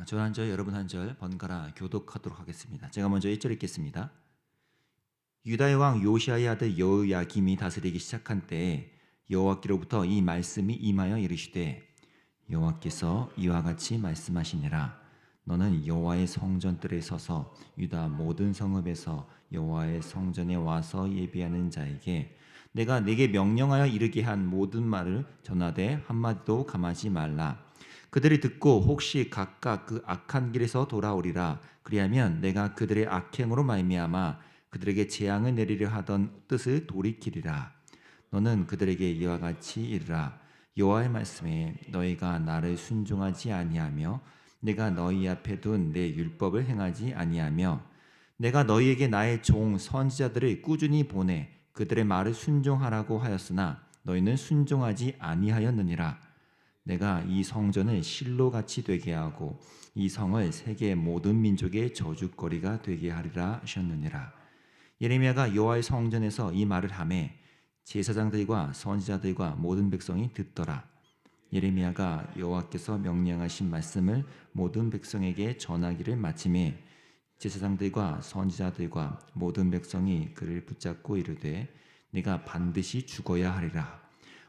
저 한 절, 여러분 한 절 번갈아 교독하도록 하겠습니다. 제가 먼저 1절 읽겠습니다. 유다의 왕 요시아의 아들 여호야김이 다스리기 시작한 때에 여호와께로부터 이 말씀이 임하여 이르시되 여호와께서 이와 같이 말씀하시니라. 너는 여호와의 성전들에 서서 유다 모든 성읍에서 여호와의 성전에 와서 예비하는 자에게 내가 네게 명령하여 이르게 한 모든 말을 전하되 한마디도 감하지 말라. 그들이 듣고 혹시 각각 그 악한 길에서 돌아오리라. 그리하면 내가 그들의 악행으로 말미암아 그들에게 재앙을 내리려 하던 뜻을 돌이키리라. 너는 그들에게 이와 같이 이르라. 여호와의 말씀에 너희가 나를 순종하지 아니하며 내가 너희 앞에 둔 내 율법을 행하지 아니하며 내가 너희에게 나의 종 선지자들을 꾸준히 보내 그들의 말을 순종하라고 하였으나 너희는 순종하지 아니하였느니라. 내가 이 성전을 실로같이 되게 하고 이 성을 세계 모든 민족의 저주거리가 되게 하리라 하셨느니라. 예레미야가 여호와의 성전에서 이 말을 하매 제사장들과 선지자들과 모든 백성이 듣더라. 예레미야가 여호와께서 명령하신 말씀을 모든 백성에게 전하기를 마침에 제사장들과 선지자들과 모든 백성이 그를 붙잡고 이르되 네가 반드시 죽어야 하리라.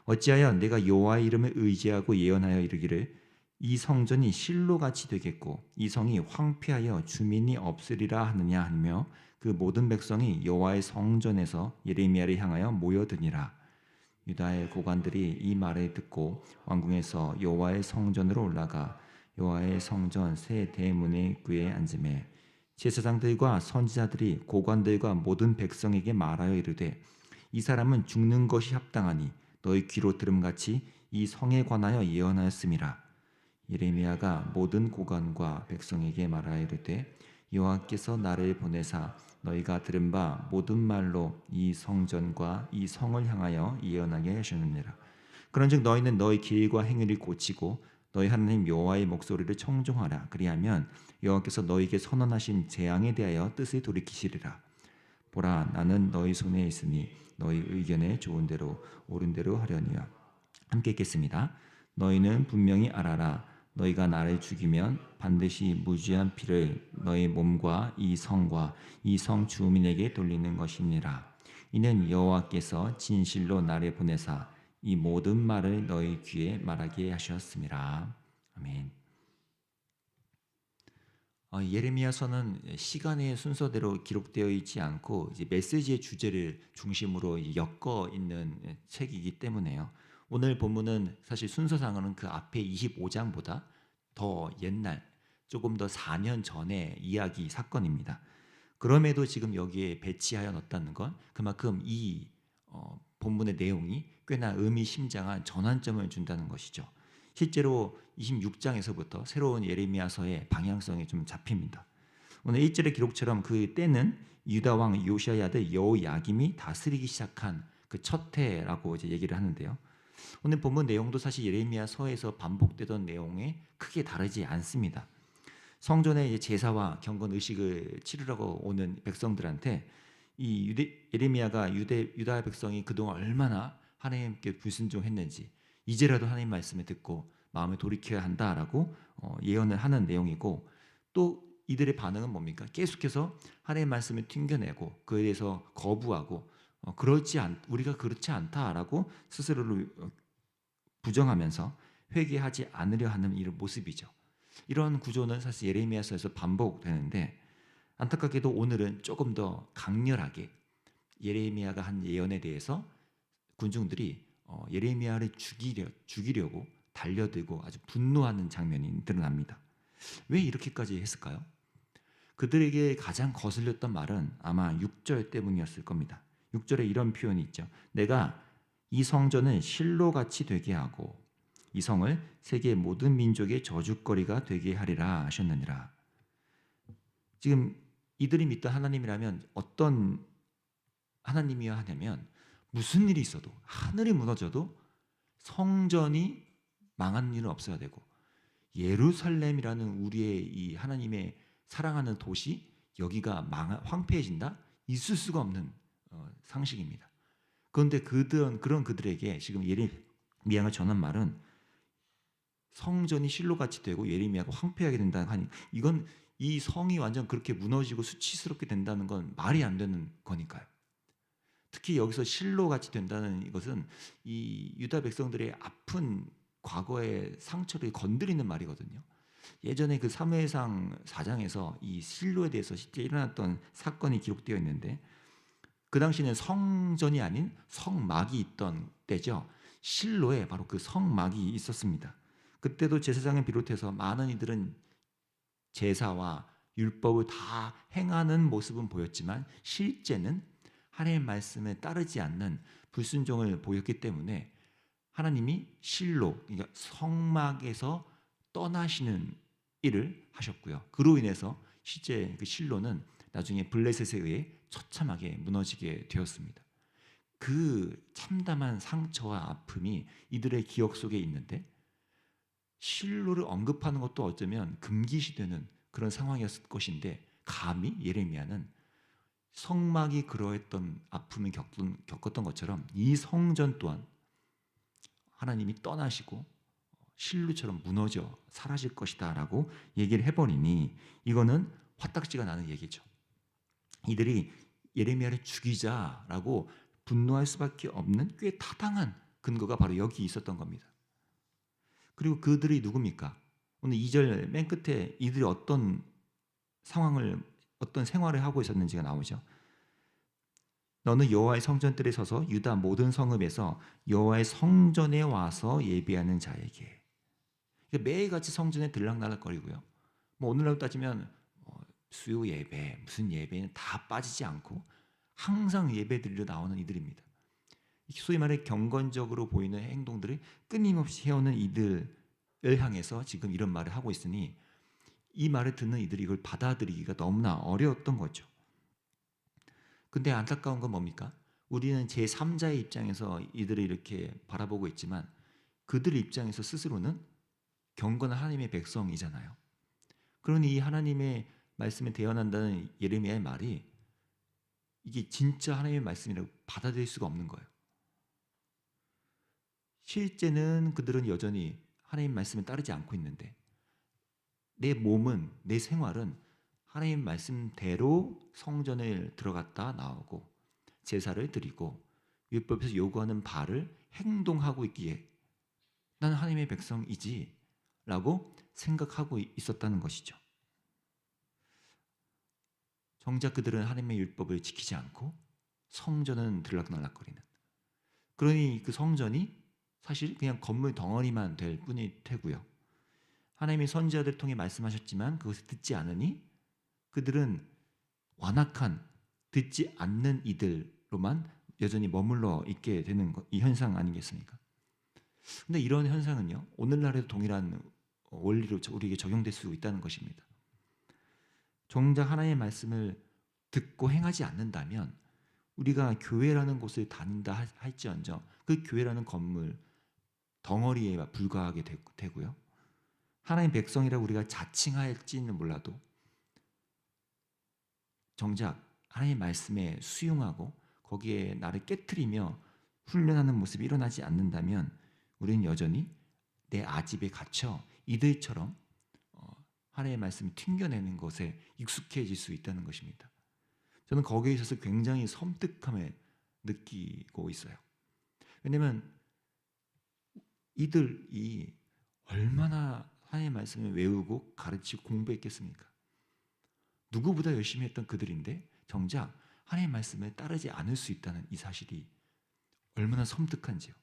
어찌하여 내가 여호와의 이름을 의지하고 예언하여 이르기를 이 성전이 실로같이 되겠고 이 성이 황폐하여 주민이 없으리라 하느냐 하며 그 모든 백성이 여호와의 성전에서 예레미야를 향하여 모여드니라. 유다의 고관들이 이 말을 듣고 왕궁에서 여호와의 성전으로 올라가 여호와의 성전 새 대문의 입구에 앉으매 제사장들과 선지자들이 고관들과 모든 백성에게 말하여 이르되 이 사람은 죽는 것이 합당하니 너희 귀로 들음같이 이 성에 관하여 예언하였음이라. 예레미야가 모든 고관과 백성에게 말하여 이르되 여호와께서 나를 보내사 너희가 들은 바 모든 말로 이 성전과 이 성을 향하여 예언하게 하셨느니라. 그런즉 너희는 너희 길과 행위를 고치고 너희 하나님 여호와의 목소리를 청종하라. 그리하면 여호와께서 너희에게 선언하신 재앙에 대하여 뜻을 돌이키시리라. 보라, 나는 너희 손에 있으니 너희 의견에 좋은 대로 옳은 대로 하려니와. 함께 읽겠습니다. 너희는 분명히 알아라. 너희가 나를 죽이면 반드시 무죄한 피를 너희 몸과 이 성과 이 성 주민에게 돌리는 것이니라. 이는 여호와께서 진실로 나를 보내사 이 모든 말을 너희 귀에 말하게 하셨습니다. 아멘. 예레미야서는 시간의 순서대로 기록되어 있지 않고 이제 메시지의 주제를 중심으로 엮어 있는 책이기 때문에요. 오늘 본문은 사실 순서상으로는 그 앞에 25장보다 더 옛날, 조금 더 4년 전의 이야기 사건입니다. 그럼에도 지금 여기에 배치하여 넣었다는 건 그만큼 이 본문의 내용이 꽤나 의미심장한 전환점을 준다는 것이죠. 실제로 26장에서부터 새로운 예레미야서의 방향성이 좀 잡힙니다. 오늘 1절의 기록처럼 그 때는 유다 왕 요시아의 아들 여호야김이 다스리기 시작한 그 첫 해라고 이제 얘기를 하는데요. 오늘 본문 내용도 사실 예레미야서에서 반복되던 내용에 크게 다르지 않습니다. 성전의 제사와 경건 의식을 치르려고 오는 백성들한테 이 예레미야가 유다 백성이 그동안 얼마나 하나님께 불순종했는지 이제라도 하나님 말씀을 듣고 마음을 돌이켜야 한다라고 예언을 하는 내용이고, 또 이들의 반응은 뭡니까? 계속해서 하나님의 말씀을 튕겨내고 그에 대해서 거부하고 우리가 그렇지 않다라고 스스로를 부정하면서 회개하지 않으려 하는 이런 모습이죠. 이런 구조는 사실 예레미야서에서 반복되는데 안타깝게도 오늘은 조금 더 강렬하게 예레미야가 한 예언에 대해서 군중들이 예레미야를 죽이려고 달려들고 아주 분노하는 장면이 드러납니다. 왜 이렇게까지 했을까요? 그들에게 가장 거슬렸던 말은 아마 6절 때문이었을 겁니다. 6절에 이런 표현이 있죠. 내가 이 성전을 실로같이 되게 하고 이 성을 세계 모든 민족의 저주거리가 되게 하리라 하셨느니라. 지금 이들이 믿던 하나님이라면 어떤 하나님이어야 하냐면 무슨 일이 있어도 하늘이 무너져도 성전이 망하는 일은 없어야 되고 예루살렘이라는 우리의 이 하나님의 사랑하는 도시 여기가 황폐해진다? 있을 수가 없는 상식입니다. 그런데 그런 그들에게 지금 예레미야가 전한 말은 성전이 실로같이 되고 예레미야가 황폐하게 된다 하니 이건 이 성이 완전 그렇게 무너지고 수치스럽게 된다는 건 말이 안 되는 거니까요. 특히 여기서 실로같이 된다는 이것은 이 유다 백성들의 아픈 과거의 상처를 건드리는 말이거든요. 예전에 그 사무엘상 4장에서 이 실로에 대해서 실제 일어났던 사건이 기록되어 있는데 그 당시에는 성전이 아닌 성막이 있던 때죠. 실로에 바로 그 성막이 있었습니다. 그때도 제사장을 비롯해서 많은 이들은 제사와 율법을 다 행하는 모습은 보였지만 실제는 하나님의 말씀에 따르지 않는 불순종을 보였기 때문에 하나님이 실로, 그러니까 성막에서 떠나시는 일을 하셨고요. 그로 인해서 실제 그 실로는 나중에 블레셋에 의해 처참하게 무너지게 되었습니다. 그 참담한 상처와 아픔이 이들의 기억 속에 있는데 실로를 언급하는 것도 어쩌면 금기시되는 그런 상황이었을 것인데 감히 예레미야는 성막이 그러했던 아픔을 겪었던 것처럼 이 성전 또한 하나님이 떠나시고 실루처럼 무너져 사라질 것이다 라고 얘기를 해버리니 이거는 화딱지가 나는 얘기죠. 이들이 예레미야를 죽이자라고 분노할 수밖에 없는 꽤 타당한 근거가 바로 여기 있었던 겁니다. 그리고 그들이 누굽니까? 오늘 2절 맨 끝에 이들이 어떤 생활을 하고 있었는지가 나오죠. 너는 여호와의 성전들에 서서 유다 모든 성읍에서 여호와의 성전에 와서 예배하는 자에게. 매일같이 성전에 들락날락거리고요. 뭐 오늘날로 따지면 수요 예배, 무슨 예배는 다 빠지지 않고 항상 예배 드리러 나오는 이들입니다. 소위 말해 경건적으로 보이는 행동들을 끊임없이 해오는 이들을 향해서 지금 이런 말을 하고 있으니 이 말을 듣는 이들이 이걸 받아들이기가 너무나 어려웠던 거죠. 근데 안타까운 건 뭡니까? 우리는 제3자의 입장에서 이들을 이렇게 바라보고 있지만 그들 입장에서 스스로는 경건한 하나님의 백성이잖아요. 그러니 이 하나님의 말씀에 대언한다는 예레미야의 말이 이게 진짜 하나님의 말씀이라고 받아들일 수가 없는 거예요. 실제는 그들은 여전히 하나님 말씀에 따르지 않고 있는데 내 몸은, 내 생활은 하나님 말씀대로 성전에 들어갔다 나오고 제사를 드리고 율법에서 요구하는 바를 행동하고 있기에 나는 하나님의 백성이지 라고 생각하고 있었다는 것이죠. 정작 그들은 하나님의 율법을 지키지 않고 성전은 들락날락거리는, 그러니 그 성전이 사실 그냥 건물 덩어리만 될 뿐일 테고요. 하나님이 선지자들을 통해 말씀하셨지만 그것을 듣지 않으니 그들은 완악한 듣지 않는 이들로만 여전히 머물러 있게 되는 이 현상 아니겠습니까? 근데 이런 현상은요, 오늘날에도 동일한 원리로 우리에게 적용될 수 있다는 것입니다. 정작 하나님의 말씀을 듣고 행하지 않는다면 우리가 교회라는 곳을 다닌다 할지언정 그 교회라는 건물 덩어리에 불과하게 되고요. 하나님의 백성이라고 우리가 자칭할지는 몰라도 정작 하나님의 말씀에 수용하고 거기에 나를 깨트리며 훈련하는 모습이 일어나지 않는다면 우리는 여전히 내 아집에 갇혀 이들처럼 하나님의 말씀을 튕겨내는 것에 익숙해질 수 있다는 것입니다. 저는 거기에 있어서 굉장히 섬뜩함을 느끼고 있어요. 왜냐하면 이들이 얼마나 하나님의 말씀을 외우고 가르치고 공부했겠습니까? 누구보다 열심히 했던 그들인데 정작 하나님의 말씀에 따르지 않을 수 있다는 이 사실이 얼마나 섬뜩한지요.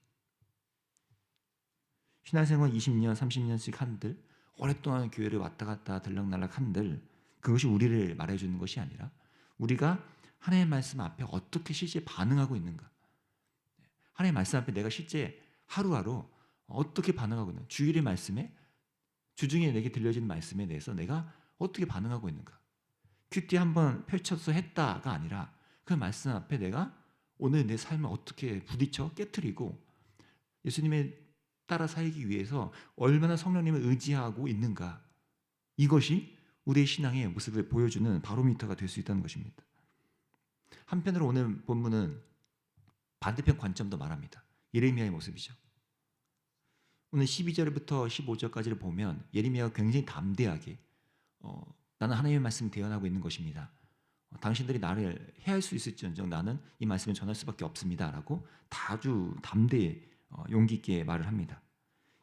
신앙생활 20년, 30년씩 한들 오랫동안 교회를 왔다 갔다 들락날락 한들 그것이 우리를 말해주는 것이 아니라 우리가 하나님의 말씀 앞에 어떻게 실제 반응하고 있는가, 하나님의 말씀 앞에 내가 실제 하루하루 어떻게 반응하고 있는가, 주일의 말씀에 주중에 내게 들려지는 말씀에 대해서 내가 어떻게 반응하고 있는가, 큐티 한번 펼쳐서 했다가 아니라 그 말씀 앞에 내가 오늘 내 삶을 어떻게 부딪혀 깨트리고 예수님의 따라 살기 위해서 얼마나 성령님을 의지하고 있는가, 이것이 우리의 신앙의 모습을 보여주는 바로미터가 될 수 있다는 것입니다. 한편으로 오늘 본문은 반대편 관점도 말합니다. 예레미야의 모습이죠. 오늘 12절부터 15절까지를 보면 예레미야가 굉장히 담대하게 나는 하나님의 말씀을 대언하고 있는 것입니다. 당신들이 나를 해할 수 있을지언정 나는 이 말씀을 전할 수밖에 없습니다라고 아주 담대히 용기 있게 말을 합니다.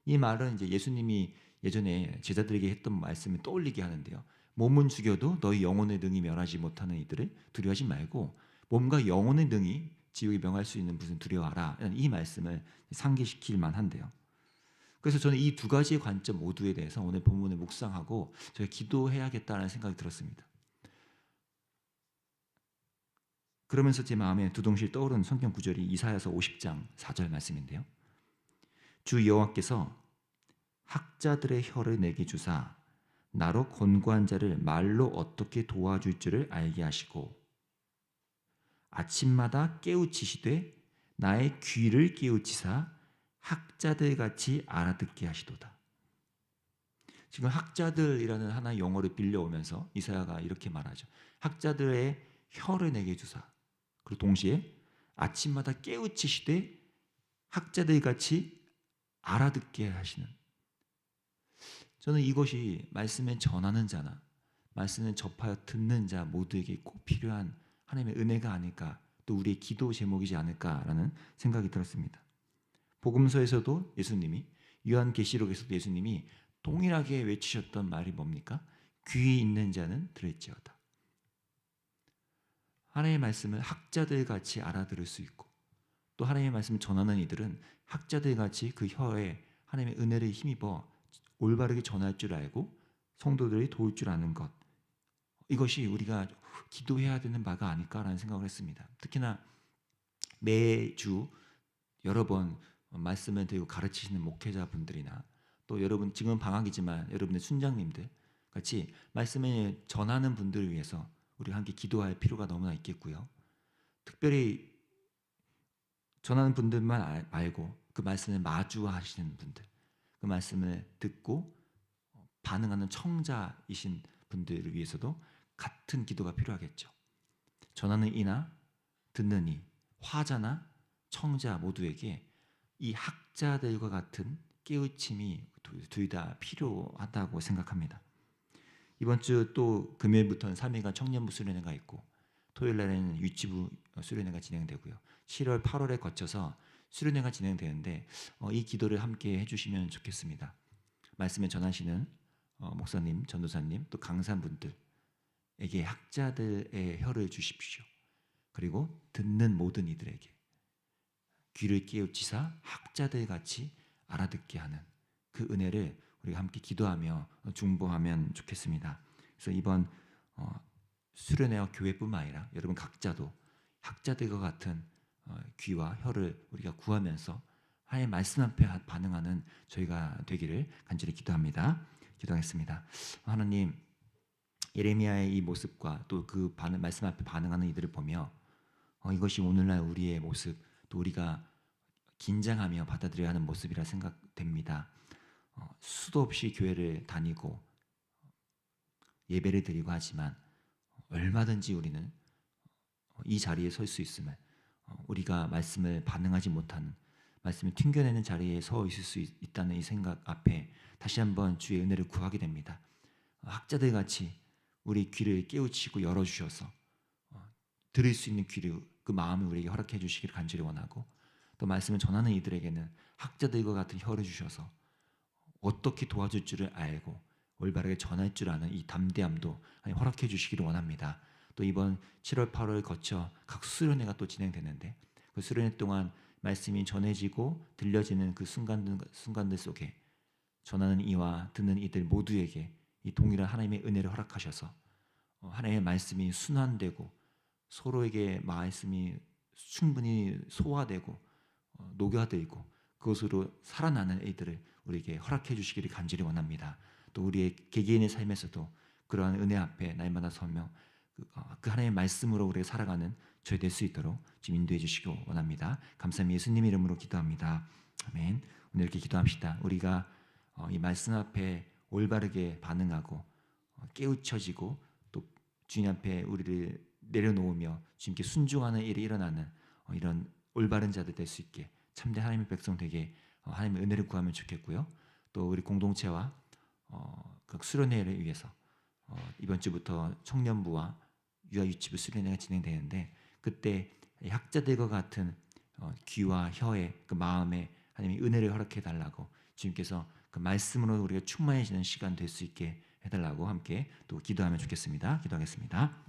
이 말은 이제 예수님이 예전에 제자들에게 했던 말씀을 떠올리게 하는데요. 몸은 죽여도 너희 영혼의 능히 멸하지 못하는 이들을 두려워하지 말고 몸과 영혼의 능히 지옥에 명할 수 있는 무슨 두려워하라. 이 말씀을 상기시킬 만한데요. 그래서 저는 이 두 가지의 관점 모두에 대해서 오늘 본문을 묵상하고 저희가 기도해야겠다는 생각이 들었습니다. 그러면서 제 마음에 두동실 떠오르는 성경 구절이 이사야서 50장 4절 말씀인데요. 주 여호와께서 학자들의 혀를 내게 주사 나로 권고한 자를 말로 어떻게 도와줄 줄을 알게 하시고 아침마다 깨우치시되 나의 귀를 깨우치사 학자들 같이 알아듣게 하시도다. 지금 학자들이라는 하나의 용어를 빌려오면서 이사야가 이렇게 말하죠. 학자들의 혀를 내게 주사. 그리고 동시에 아침마다 깨우치시되 학자들 같이 알아듣게 하시는. 저는 이것이 말씀을 전하는 자나 말씀을 접하여 듣는 자 모두에게 꼭 필요한 하나님의 은혜가 아닐까, 또 우리의 기도 제목이지 않을까라는 생각이 들었습니다. 복음서에서도 예수님이, 요한계시록에서도 예수님이 동일하게 외치셨던 말이 뭡니까? 귀 있는 자는 들을지어다. 하나님의 말씀을 학자들 같이 알아들을 수 있고 또 하나님의 말씀을 전하는 이들은 학자들 같이 그 혀에 하나님의 은혜를 힘입어 올바르게 전할 줄 알고 성도들이 도울 줄 아는 것, 이것이 우리가 기도해야 되는 바가 아닐까라는 생각을 했습니다. 특히나 매주 여러 번 말씀을 들고 가르치시는 목회자분들이나 또 여러분 지금 방학이지만 여러분의 순장님들 같이 말씀을 전하는 분들을 위해서 우리가 함께 기도할 필요가 너무나 있겠고요. 특별히 전하는 분들만 말고 그 말씀을 마주하시는 분들, 그 말씀을 듣고 반응하는 청자이신 분들을 위해서도 같은 기도가 필요하겠죠. 전하는 이나 듣는 이, 화자나 청자 모두에게 이 학자들과 같은 깨우침이 둘 다 필요하다고 생각합니다. 이번 주 또 금요일부터는 3일간 청년부 수련회가 있고 토요일 날에는 유치부 수련회가 진행되고요. 7월, 8월에 거쳐서 수련회가 진행되는데 이 기도를 함께 해주시면 좋겠습니다. 말씀을 전하시는 목사님, 전도사님, 또 강사분들에게 학자들의 혀를 주십시오. 그리고 듣는 모든 이들에게 귀를 깨우치사 학자들 같이 알아듣게 하는 그 은혜를 우리가 함께 기도하며 중보하면 좋겠습니다. 그래서 이번 수련회와 교회뿐만 아니라 여러분 각자도 학자들과 같은 귀와 혀를 우리가 구하면서 하나님의 말씀 앞에 반응하는 저희가 되기를 간절히 기도합니다. 기도하겠습니다. 하나님, 예레미야의 이 모습과 또 그 말씀 앞에 반응하는 이들을 보며 이것이 오늘날 우리의 모습, 또 우리가 긴장하며 받아들여야 하는 모습이라 생각됩니다. 수도 없이 교회를 다니고 예배를 드리고 하지만 얼마든지 우리는 이 자리에 설 수 있음을, 우리가 말씀을 반응하지 못하는, 말씀을 튕겨내는 자리에 서 있을 수 있다는 이 생각 앞에 다시 한번 주의 은혜를 구하게 됩니다. 학자들 같이 우리 귀를 깨우치고 열어주셔서 들을 수 있는 귀를, 그 마음을 우리에게 허락해 주시기를 간절히 원하고, 또 말씀을 전하는 이들에게는 학자들과 같은 혀를 주셔서 어떻게 도와줄 줄을 알고 올바르게 전할 줄 아는 이 담대함도 허락해 주시기를 원합니다. 또 이번 7월, 8월 거쳐 각 수련회가 또 진행되는데 그 수련회 동안 말씀이 전해지고 들려지는 그 순간들 속에 전하는 이와 듣는 이들 모두에게 이 동일한 하나님의 은혜를 허락하셔서 하나님의 말씀이 순환되고 서로에게 말씀이 충분히 소화되고 녹여들고 그것으로 살아나는 이들을 우리에게 허락해 주시기를 간절히 원합니다. 또 우리의 개개인의 삶에서도 그러한 은혜 앞에 날마다 서며 그 하나님의 말씀으로 우리가 살아가는 저희 될 수 있도록 지금 인도해 주시기 원합니다. 감사합니다. 예수님 이름으로 기도합니다. 아멘. 오늘 이렇게 기도합시다. 우리가 이 말씀 앞에 올바르게 반응하고 깨우쳐지고 또 주님 앞에 우리를 내려놓으며 주님께 순종하는 일이 일어나는 이런 올바른 자들 될 수 있게 참된 하나님의 백성 되게 하나님의 은혜를 구하면 좋겠고요. 또 우리 공동체와 그 수련회를 위해서 이번 주부터 청년부와 유아유치부 수련회가 진행되는데 그때 학자들과 같은 귀와 혀의 그 마음에 하나님이 은혜를 허락해 달라고 주님께서 그 말씀으로 우리가 충만해지는 시간 될 수 있게 해달라고 함께 또 기도하면 좋겠습니다. 기도하겠습니다.